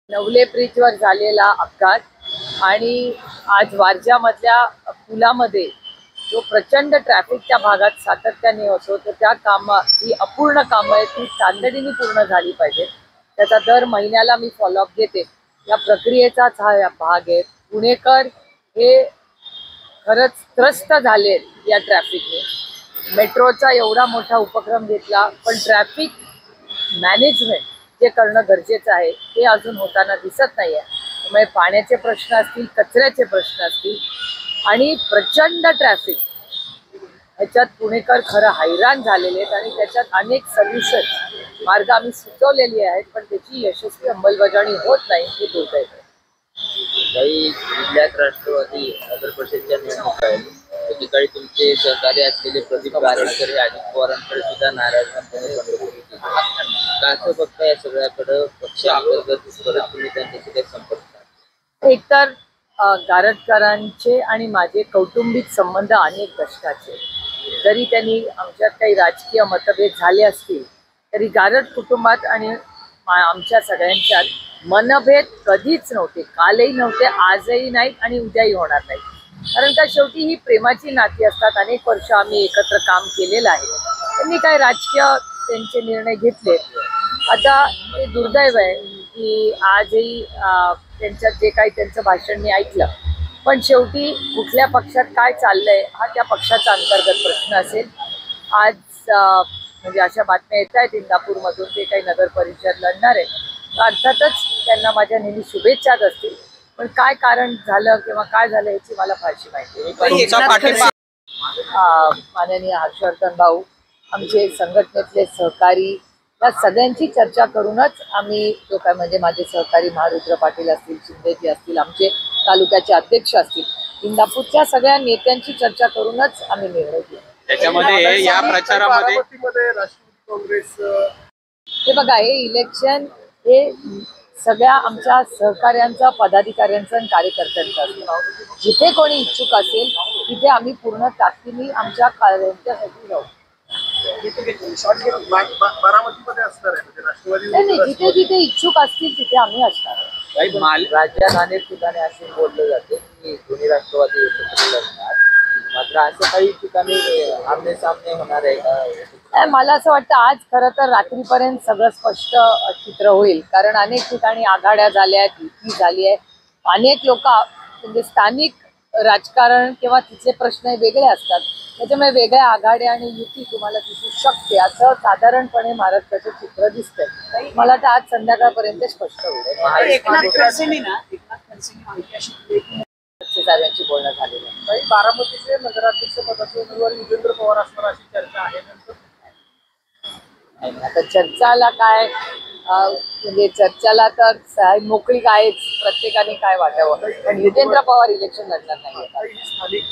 नवले ब्रिजवर झालेला अपघात आणि आज वारजामधल्या पुलामध्ये जो प्रचंड ट्रॅफिक त्या भागात सातत्याने होतो, तर त्या जी अपूर्ण कामं आहेत ती तातडीने पूर्ण झाली पाहिजे. त्याचा दर महिन्याला मी फॉलोअप घेते. या प्रक्रियेचाच हा भाग आहे. पुणेकर हे खरंच त्रस्त झाले या ट्रॅफिकने. मेट्रोचा एवढा मोठा उपक्रम घेतला, पण ट्रॅफिक मॅनेजमेंट जे करणं गरजेचं आहे ते अजून होताना दिसत नाही आहे. त्यामुळे पाण्याचे प्रश्न असतील, कचऱ्याचे प्रश्न असतील आणि प्रचंड ट्रॅफिक ह्याच्यात पुणेकर खरं हैराण झालेले आहेत आणि त्याच्यात अनेक सोल्युशन मार्ग आम्ही सुचवलेली आहेत, पण त्याची यशस्वी अंमलबजावणी होत नाही हे दुर्दैव आहे. काही जिल्ह्यात राष्ट्रवादी नगर परिषदेच्या निवडणुका आहेत. एकीकडे तुमचे सहकारी असलेले प्रदीप गारेडकर हे अजित पवारांकडे सुद्धा नाराज नसल्याने बंडखोरी केली. कसं बघता या सगळ्याकडं पक्ष अंतर्गत परत तुम्ही त्यांच्याशी काही संपर्क? एकतर गारटकरांचे आणि माझे कौटुंबिक संबंध अनेक दशकाचे. जरी त्यांनी आमच्यात काही राजकीय मतभेद झाले असतील तरी गारट कुटुंबात आणि आमच्या सगळ्यांच्यात मनभेद कधीच नव्हते. कालही नव्हते, आजही नाहीत आणि उद्याही होणार नाही. कारण का शेवटी ही प्रेमाची नाती असतात. अनेक वर्ष आम्ही एकत्र काम केलेलं आहे. त्यांनी काय राजकीय त्यांचे निर्णय घेतले. आता ते दुर्दैव आहे की आजही त्यांच्यात जे काही त्यांचं भाषण मी ऐकलं, पण शेवटी कुठल्या पक्षात काय चाललंय हा त्या पक्षाचा अंतर्गत प्रश्न असेल. आज म्हणजे अशा बातम्या येत आहेत इंदापूरमधून ते काही नगर परिषद लढणार आहे. अर्थातच त्यांना माझ्या नेहमी शुभेच्छाच असतील, पण काय कारण झालं किंवा काय झालं याची मला फारशी माहिती नाही. माननीय हर्षवर्धन भाऊ, आमचे संघटनेतले सहकारी, या सगळ्यांची चर्चा करूनच आम्ही जो काय म्हणजे माझे सहकारी महारुद्र पाटील असतील, शिंदेजी असतील, आमचे तालुक्याचे अध्यक्ष असतील, इंदापूरच्या सगळ्या नेत्यांची चर्चा करूनच आम्ही निर्णय घेऊ. त्याच्यामध्ये या प्रचारामध्ये राष्ट्रवादी काँग्रेस हे बघा, हे इलेक्शन हे सगळ्या आमच्या सहकार्यांचं, पदाधिकाऱ्यांचं आणि कार्यकर्त्यांचं असतं. जिथे कोणी इच्छुक असेल तिथे आम्ही पूर्ण ताकदीने आमच्या कार्यांच्यासाठी जाऊ. बारामतीमध्ये असणार आहे म्हणजे राष्ट्रवादी नाही, जिथे जिथे इच्छुक असतील तिथे आम्ही असणार. राज्यात अनेक ठिकाणी असे बोललं जाते की दोन्ही राष्ट्रवादी एकत्र लढणार, मात्र असं काही ठिकाणी आमने सामने होणार आहे का? मला असं वाटतं आज खरं तर रात्रीपर्यंत सगळं स्पष्ट चित्र होईल. कारण अनेक ठिकाणी आघाड्या झाल्या आहेत, युती झाली आहे. अनेक लोक म्हणजे स्थानिक राजकारण किंवा तिथले प्रश्न वेगळे असतात, त्याच्यामुळे वेगळ्या आघाड्या आणि युती तुम्हाला दिसू शकते असं साधारणपणे महाराष्ट्राचं चित्र दिसतंय. मला तर आज संध्याकाळपर्यंत स्पष्ट होईल. साहेबांची बोलणं झालेलं आहे. बारामतीचे नगराध्यक्ष पदाचे उमेदवार युगेंद्र पवार असणार अशी चर्चा आहे. आता चर्चाला काय म्हणजे चर्चाला तर मोकळी आहेच, प्रत्येकाने काय वाटावं, पण युगेंद्र पवार इलेक्शन लढणार नाही. स्थानिक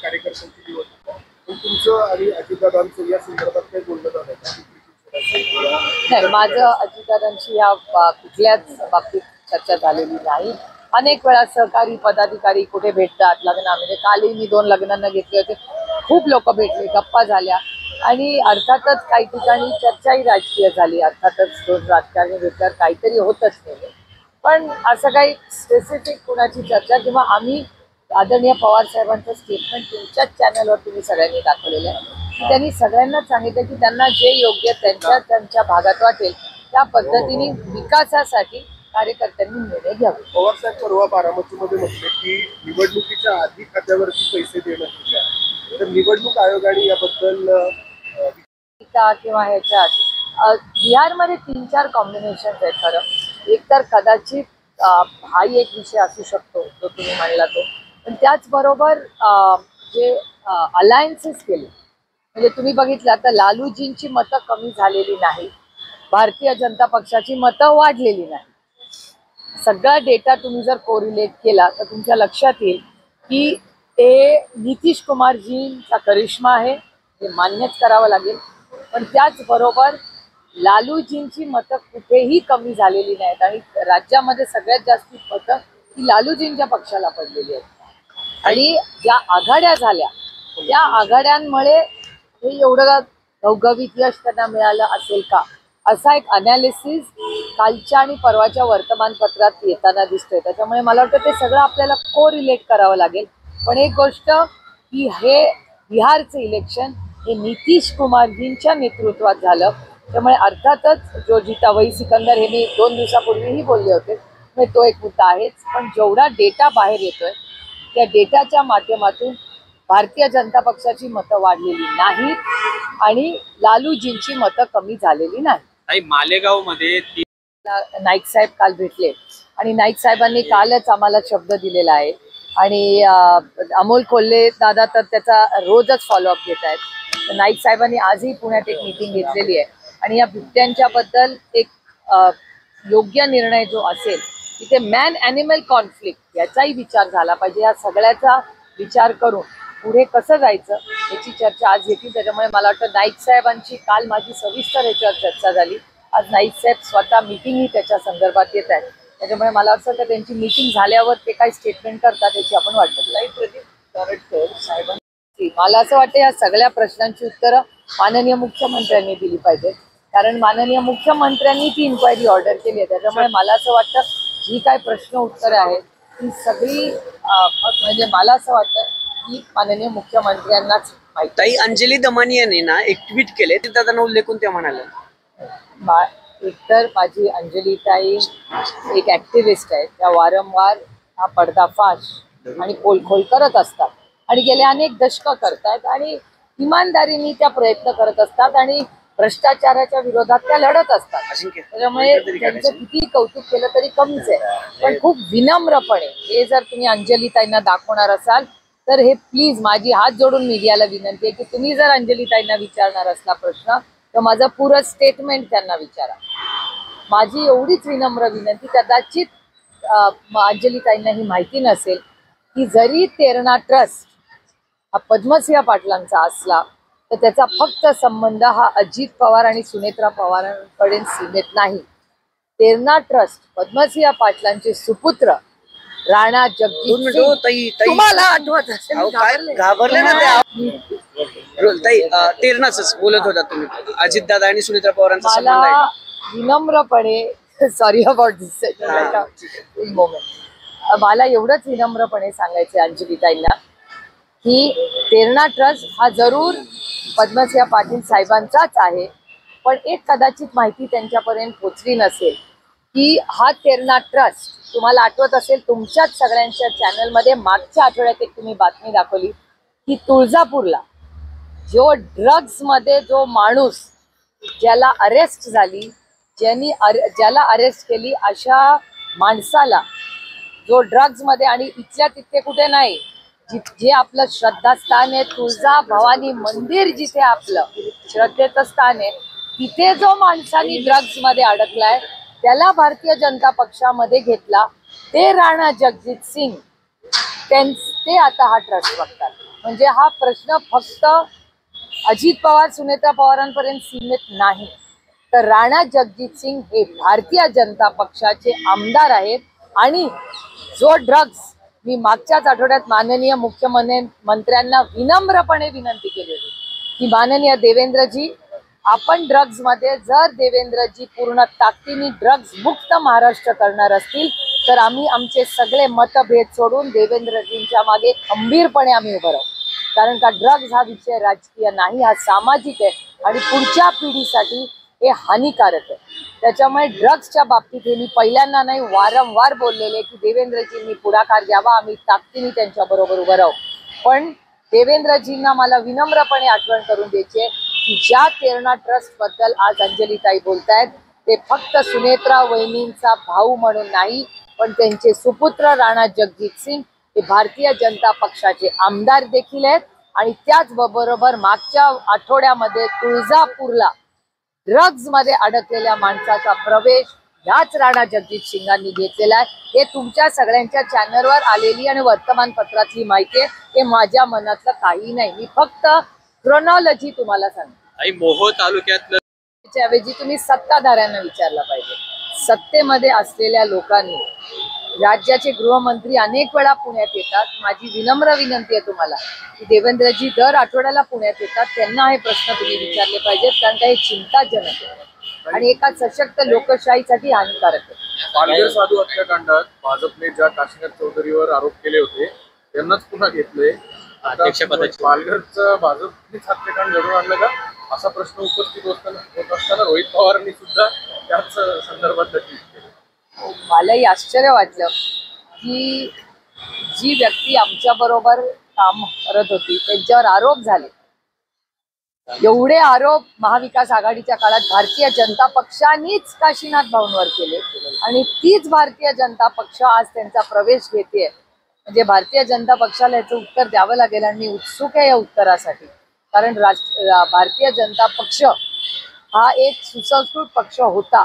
कार्यकर्त्यांची निवडणूक पण तुमचं आणि अजितदादांचं या संदर्भात काही बोलणं झालं नाही. माझं अजितदादांची या कुठल्याच बाबतीत चर्चा झालेली नाही. अनेक वेळा सहकारी पदाधिकारी कुठे भेटतात, लग्नामध्ये कालही मी 2 लग्नांना घेतले होते. खूप लोक भेटले, गप्पा झाल्या आणि अर्थातच काही ठिकाणी चर्चाही राजकीय झाली. अर्थातच 2 राजकारणी भेटल्यावर काहीतरी होतच नाही, पण असं काही स्पेसिफिक कुणाची चर्चा किंवा आम्ही आदरणीय पवार साहेबांचं स्टेटमेंट तुमच्याच चॅनलवर तुम्ही सगळ्यांनी दाखवलेलं आहे. त्यांनी सगळ्यांनाच सांगितलं की त्यांना जे योग्य त्यांच्या भागात वाटेल त्या पद्धतीने विकासासाठी कार्यकर्त्यांनी निर्णय घ्यावे. पवार साहेब परवा बारामतीमध्ये म्हटले की निवडणुकीच्या आधी खात्यावरती पैसे देणं ठीक आहे, तर निवडणूक आयोगाने याबद्दल किंवा ह्याच्यात बिहारमध्ये 3-4 कॉम्बिनेशन्स आहेत. खरं एक तर कदाचित हाही एक विषय असू शकतो जो तुम्ही म्हणला तो, पण त्याचबरोबर जे अलायन्सेस केले म्हणजे तुम्ही बघितलं तर लालूजींची मतं कमी झालेली नाही, भारतीय जनता पक्षाची मतं वाढलेली नाही. सगळा डेटा तुम्ही जर कोरिलेट केला तर तुमच्या लक्षात येईल की ते नितीश कुमारजींचा करिश्मा आहे, हे मान्यच करावं लागेल. पण त्याचबरोबर लालूजींची मतं कुठेही कमी झालेली नाहीत आणि राज्यामध्ये सगळ्यात जास्त मतं ही लालूजींच्या पक्षाला पडलेली आहेत. आणि ज्या आघाड्या झाल्या त्या आघाड्यांमुळे हे एवढं घवघवीत यश त्यांना मिळालं असेल का असा एक अनालिसिस कालच्या आणि परवाच्या वर्तमानपत्रात येताना दिसतोय. त्याच्यामुळे मला वाटतं ते सगळं आपल्याला कोरिलेट करावं लागेल. पण एक गोष्ट की हे बिहारचं इलेक्शन हे नितीश कुमारजींच्या नेतृत्वात झालं. त्यामुळे अर्थातच जो जिता वही सिकंदर हे मी 2 दिवसापूर्वीही बोलले होते, म्हणजे तो एक मुद्दा आहेच. पण जेवढा डेटा बाहेर येतोय त्या डेटाच्या माध्यमातून भारतीय जनता पक्षाची मतं वाढलेली नाहीत आणि लालूजींची मतं कमी झालेली नाहीत. ताई, मालेगावमध्ये नाईक साहेब काल भेटले आणि नाईक साहेबांनी कालच आम्हाला शब्द दिलेला आहे आणि अमोल कोल्हे दादा तर त्याचा रोजच फॉलोअप घेत आहेत. नाईक साहेबांनी आजही पुण्यात एक मीटिंग घेतलेली आहे आणि या बिबट्यांच्या बद्दल एक योग्य निर्णय जो असेल तिथे मॅन ॲनिमल कॉन्फ्लिक्ट याचाही विचार झाला पाहिजे. या सगळ्याचा विचार करून पुढे कसं जायचं याची चर्चा आज घेतली. त्याच्यामुळे मला वाटतं नाईक साहेबांची काल माझी सविस्तर याच्यावर चर्चा झाली. आज नाईक साहेब स्वतः मीटिंगही त्याच्या संदर्भात घेत आहेत. त्याच्यामुळे मला असं वाटतं त्यांची मीटिंग झाल्यावर ते काय स्टेटमेंट करतात याची आपण वाट बघू. मला असं वाटतं या सगळ्या प्रश्नांची उत्तरं माननीय मुख्यमंत्र्यांनी दिली पाहिजे, कारण माननीय मुख्यमंत्र्यांनी ती इन्क्वायरी ऑर्डर केली आहे. त्याच्यामुळे मला असं वाटतं जी काय प्रश्न उत्तरं आहेत ती सगळी म्हणजे मला असं वाटतं की माननीय मुख्यमंत्र्यांनाच माहिती. ताई, अंजली दमानी यांनी ना एक ट्विट केले, ते दादा उल्लेख करून ते म्हणाले, एकतर माझी अंजलीताई एक ॲक्टिव्हिस्ट आहे. त्या वारंवार हा पर्दाफाश आणि पोलखोल करत असतात आणि गेले अनेक दशकं करतायत आणि इमानदारीने त्या प्रयत्न करत असतात आणि भ्रष्टाचाराच्या विरोधात त्या लढत असतात. त्याच्यामुळे त्यांचं किती कौतुक केलं तरी कमीच आहे. पण खूप विनम्रपणे हे जर तुम्ही अंजलीताईंना दाखवणार असाल तर हे प्लीज माझी हात जोडून मीडियाला विनंती आहे की तुम्ही जर अंजलीताईंना विचारणार असला प्रश्न तर माझं पुरं स्टेटमेंट त्यांना विचारा. माझी एवढीच विनम्र विनंती. कदाचित अंजलीताईंना ही माहिती नसेल की जरी तेरणा ट्रस्ट हा पद्मसिंह पाटलांचा असला तर त्याचा फक्त संबंध हा अजित पवार आणि सुनेत्रा पवारांकडे सीमित नाही. तेरणा ट्रस्ट पद्मसिंह पाटलांचे सुपुत्र राणा जगजीत सिंग, तुम्हाला आठवत असेल घाबरले ना ताई, तेरणाच बोलत होता तुम्ही, अजितदादा आणि सुनेत्रा पवारांचा संबंध आहे. मला विनम्रपणे सॉरी अबाउट दिस मोमेंट, मला एवढंच विनम्रपणे सांगायचं अंजलीताईंना की तेरणा ट्रस्ट हा जरूर पद्मसिंह पाटील साहेबांचाच आहे. पण एक कदाचित माहिती त्यांच्यापर्यंत पोचली नसेल की हा तेरणा ट्रस्ट, तुम्हाला आठवत असेल तुमच्याच सगळ्यांच्या चॅनलमध्ये मागच्या आठवड्यात एक तुम्ही बातमी दाखवली की तुळजापूरला जो ड्रग्समध्ये जो माणूस ज्याला अरेस्ट झाली, ज्याला अरेस्ट केली अशा माणसाला जो ड्रग्समध्ये आणि इथल्या तिथे कुठे नाही, जे आपलं श्रद्धास्थान आहे तुळजा भवानी मंदिर जिथे आपलं श्रद्धेचं स्थान आहे तिथे जो माणसाने ड्रग्समध्ये अडकलाय त्याला भारतीय जनता पक्षामध्ये घेतला, ते राणा जगजीत सिंग, ते आता हा ट्रस्ट बघतात. म्हणजे हा प्रश्न फक्त अजित पवार सुनेत्रा पवारांपर्यंत सीमित नाही, तर राणा जगजीत सिंग हे भारतीय जनता पक्षाचे आमदार आहेत. आणि जो ड्रग्स मी मागच्याच आठवड्यात माननीय मुख्यमंत्र्यांना विनम्रपणे विनंती केली होती की माननीय देवेंद्रजी, आपण ड्रग्समध्ये जर देवेंद्रजी पूर्ण ताकदीने ड्रग्स मुक्त महाराष्ट्र करणार असतील तर आम्ही आमचे सगळे मतभेद सोडून देवेंद्रजींच्या मागे खंबीरपणे आम्ही उभं राहू. कारण का ड्रग्स हा विषय राजकीय नाही, हा सामाजिक आहे आणि पुढच्या पिढीसाठी हे हानिकारक आहे. त्याच्यामुळे ड्रग्सच्या बाबतीत हे मी पहिल्यांदा नाही वारंवार बोललेले की देवेंद्रजींनी पुढाकार घ्यावा, आम्ही ताकदीने त्यांच्याबरोबर उभं राहू. पण देवेंद्रजींना मला विनम्रपणे आठवण करून द्यायची की ज्या तेरणा ट्रस्ट बद्दल आज अंजलीताई बोलतायत ते फक्त सुनेत्रा वहिनींचा भाऊ म्हणून नाही, पण त्यांचे सुपुत्र राणा जगजीत सिंग हे भारतीय जनता पक्षाचे आमदार देखील आहेत. आणि त्याचबरोबर मागच्या आठवड्यामध्ये तुळजापूरला ड्रग्समध्ये अडकलेल्या माणसाचा प्रवेश ह्याच राणा जगजीत सिंगांनी घेतलेला आहे. हे तुमच्या सगळ्यांच्या चॅनलवर आलेली आणि वर्तमानपत्रातली माहिती आहे. हे माझ्या मनातलं काही नाही, मी फक्त क्रोनॉलॉजी तुम्हाला सांगते. मोहोळ तालुक्यातलं त्याऐवजी तुम्ही सत्ताधाऱ्यांना विचारलं पाहिजे. सत्तेमध्ये असलेल्या लोकांनी, राज्याचे गृहमंत्री अनेक वेळा पुण्यात येतात. माझी विनम्र विनंती आहे तुम्हाला की देवेंद्रजी दर आठवड्याला पुण्यात येतात, त्यांना हे प्रश्न तुम्ही विचारले पाहिजेत, कारण का हे चिंताजनक आहे. आणि एका सशक्त लोकशाहीसाठी हानिकारक आहे. पालघर साधू हत्याकांडात भाजपने ज्या काशीनाथ चौधरीवर आरोप केले होते त्यांनाच पुन्हा घेतलंय. आता अध्यक्षपदाची. पालघरचं भाजपनेच हत्याकांड घडून आणलं का असा प्रश्न उपस्थित होत असताना रोहित पवारांनी सुद्धा त्याच संदर्भात ट्विट केलं. मलाही आश्चर्य वाटलं की जी व्यक्ती आमच्या बरोबर काम करत होती त्यांच्यावर आरोप झाले. एवढे आरोप महाविकास आघाडीच्या काळात भारतीय जनता पक्षानेच काशीनाथ भाऊंवर केले आणि तीच भारतीय जनता पक्ष आज त्यांचा प्रवेश घेते. म्हणजे भारतीय जनता पक्षाला याचं उत्तर द्यावं लागेल आणि मी उत्सुक आहे या उत्तरासाठी. कारण भारतीय जनता पक्ष हा एक सुसंस्कृत पक्ष होता.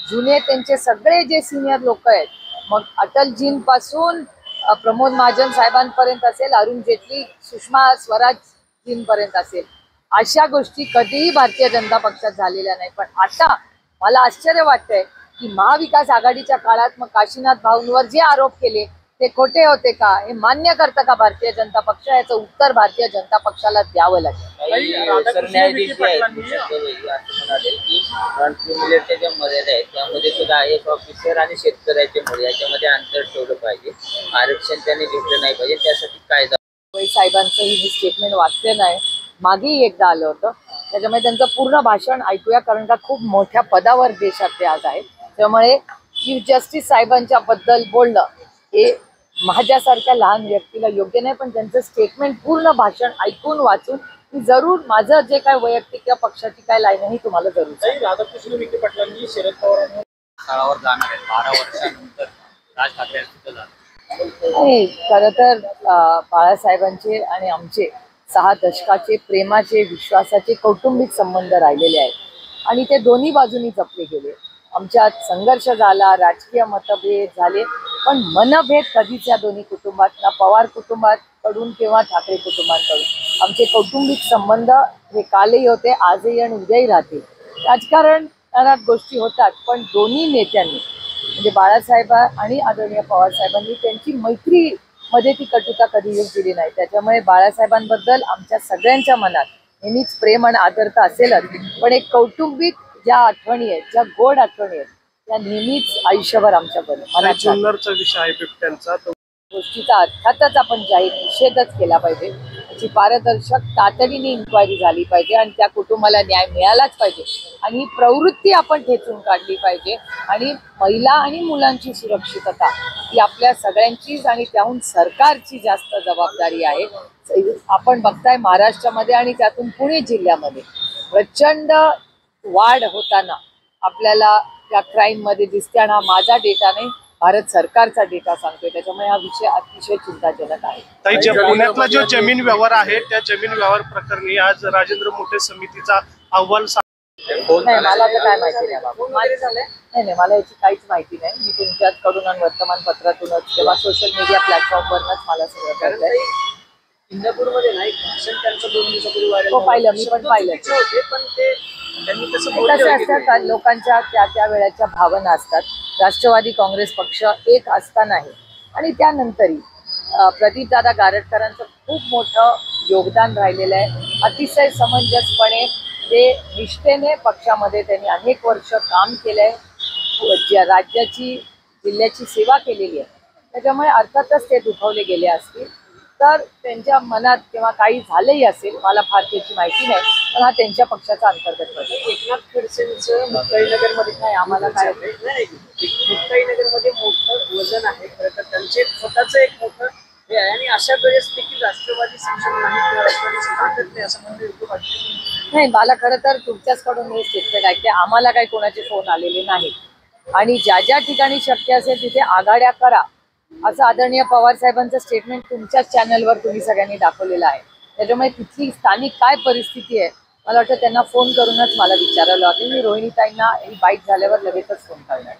जुने त्यांचे सगळे जे सिनियर लोक आहेत, मग अटलजींपासून प्रमोद महाजन साहेबांपर्यंत असेल, अरुण जेटली, सुषमा स्वराजजींपर्यंत असेल, अशा गोष्टी कधीही भारतीय जनता पक्षात झालेल्या नाही. पण आता मला आश्चर्य वाटतंय की महाविकास आघाडीच्या काळात मग काशीनाथ भाऊंवर जे आरोप केले ते खोटे होते का, हे मान्य करतं का भारतीय जनता पक्ष? याचं उत्तर भारतीय जनता पक्षाला द्यावं लागेल. सरन्यायाधीश जे आहेत असं म्हणाले की नॉन क्रिमिनलच्या ज्या मर्यादा आहेत त्यामध्ये सुद्धा IAS ऑफिसर आणि शेतकऱ्याचे मुळे याच्यामध्ये अंतर ठेवलं पाहिजे. आरक्षण त्यांनी घेतलं नाही पाहिजे. त्यासाठी कायदा साहेबांचंही मी स्टेटमेंट वाचले नाही, मागेही एकदा आलं होतं. त्याच्यामुळे त्यांचं पूर्ण भाषण ऐकूया, कारण का खूप मोठ्या पदावर देशात ते आज आहेत. त्यामुळे चीफ जस्टिस साहेबांच्या बद्दल बोलणं हे माझ्यासारख्या लहान व्यक्तीला योग्य नाही. पण त्यांचं स्टेटमेंट पूर्ण भाषण ऐकून वाचून मी जरूर माझं जे काय वैयक्तिक किंवा पक्षाची काय लाईन आहे तुम्हाला जरूर सांगेन. राधाकृष्ण विखे पाटलांनी शरद पवारांवर स्थळावर जाणार आहे 12 वर्षानंतर राज ठाकरे तिथं जाणार. नाही, खरं तर बाळासाहेबांचे आणि आमचे 6 दशकाचे प्रेमाचे विश्वासाचे कौटुंबिक संबंध राहिलेले आहेत आणि ते दोन्ही बाजूनी जपले गेले. आमच्यात संघर्ष झाला, राजकीय मतभेद झाले, पण मनभेद कधीच या दोन्ही कुटुंबात, ना पवार कुटुंबाकडून किंवा ठाकरे कुटुंबाकडून. आमचे कौटुंबिक संबंध हे कालही होते, आजही आणि उद्याही राहतील. राजकारणात गोष्टी होतात, पण दोन्ही नेत्यांनी म्हणजे बाळासाहेब आणि आदरणीय पवार साहेबांनी त्यांची मैत्रीमध्ये ती कटुता कधी येऊ दिली नाही. त्याच्यामुळे बाळासाहेबांबद्दल आमच्या सगळ्यांच्या मनात नेहमीच प्रेम आणि आदर तर असेलच, पण एक कौटुंबिक ज्या आठवणी आहेत, ज्या गोड आठवणी आहेत, त्या नेहमीच आयुष्यभर आमच्या मनात जुन्नरचा विषय आहे बिबट्यांचा. गोष्टीचा अर्थातच आपण जाहीर निषेधच केला पाहिजे. त्याची पारदर्शक तातडीने इन्क्वायरी झाली पाहिजे आणि त्या कुटुंबाला न्याय मिळालाच पाहिजे आणि ही प्रवृत्ती आपण ठेचून काढली पाहिजे. आणि महिला आणि मुलांची सुरक्षितता ही आपल्या सगळ्यांचीच आणि त्याहून सरकारची जास्त जबाबदारी आहे. आपण बघताय महाराष्ट्रामध्ये आणि त्यातून पुणे जिल्ह्यामध्ये प्रचंड वाढ होताना आपल्याला त्या क्राईममध्ये दिसते आणि हा माझा डेटा नाही, भारत सरकारचा डेटा सांगतोय. त्याच्यामुळे हा विषय अतिशय चिंताजनक आहे. पुण्यातला जो जमीन व्यवहार आहे त्या जमीन व्यवहार प्रकरणी आज राजेंद्र मोठे समितीचा अहवाल नाही, मला तर काय माहिती नाही बाबा. नाही, मला याची काहीच माहिती नाही. मी तुमच्याकडून आणि वर्तमानपत्रातूनच किंवा सोशल मीडिया प्लॅटफॉर्मवरच मला सगळं कळतंय. इंदापूरमध्ये नाही भाषण त्यांचं 2 दिवसापूर्वी हो पाहिलं, मी पण पाहिलं. होते, पण ते त्यांनी तसं कसं बोलले असतं का, लोकांच्या त्या वेळेच्या भावना असतात. राष्ट्रवादी काँग्रेस पक्ष एक असतानाही आणि त्यानंतरही प्रदीपदादा गारटकरांचं खूप मोठं योगदान राहिलेलं आहे. अतिशय समंजसपणे ते निष्ठेने पक्षामध्ये त्यांनी अनेक वर्ष काम केलं आहे, राज्याची जिल्ह्याची सेवा केलेली आहे. त्याच्यामुळे अर्थातच ते दुखावले गेले असतील. तर त्यांच्या मनात किंवा काही झालंही असेल, मला फार त्याची माहिती नाही, पण हा त्यांच्या पक्षाचा अंतर्गत प्रश्न. एकनाथ खडसेंचं मुक्ताईनगरमध्ये नाही, आम्हाला काय मुक्ताईनगरमध्ये मोठं वजन आहे. खरं तर त्यांचे स्वतःचं एक मोठं हे आहे आणि अशा वेळेस देखील राष्ट्रवादी सक्षम नाही किंवा राष्ट्रवादी सांगत नाही असं म्हणणं योग्य वाटतं. नाही, मला खरं तर तुमच्याचकडून हे स्टेटमेंट ऐकते. आम्हाला काही कोणाचे फोन आलेले नाही आणि ज्या ज्या ठिकाणी शक्य असेल तिथे आघाड्या करा असं आदरणीय पवार साहेबांचं स्टेटमेंट तुमच्याच चॅनलवर तुम्ही सगळ्यांनी दाखवलेलं आहे. त्याच्यामुळे तिथली स्थानिक काय परिस्थिती आहे मला वाटतं त्यांना फोन करूनच मला विचारायला लागेल. मी रोहिणीताईंना ही बाईट झाल्यावर लगेचच फोन करणार.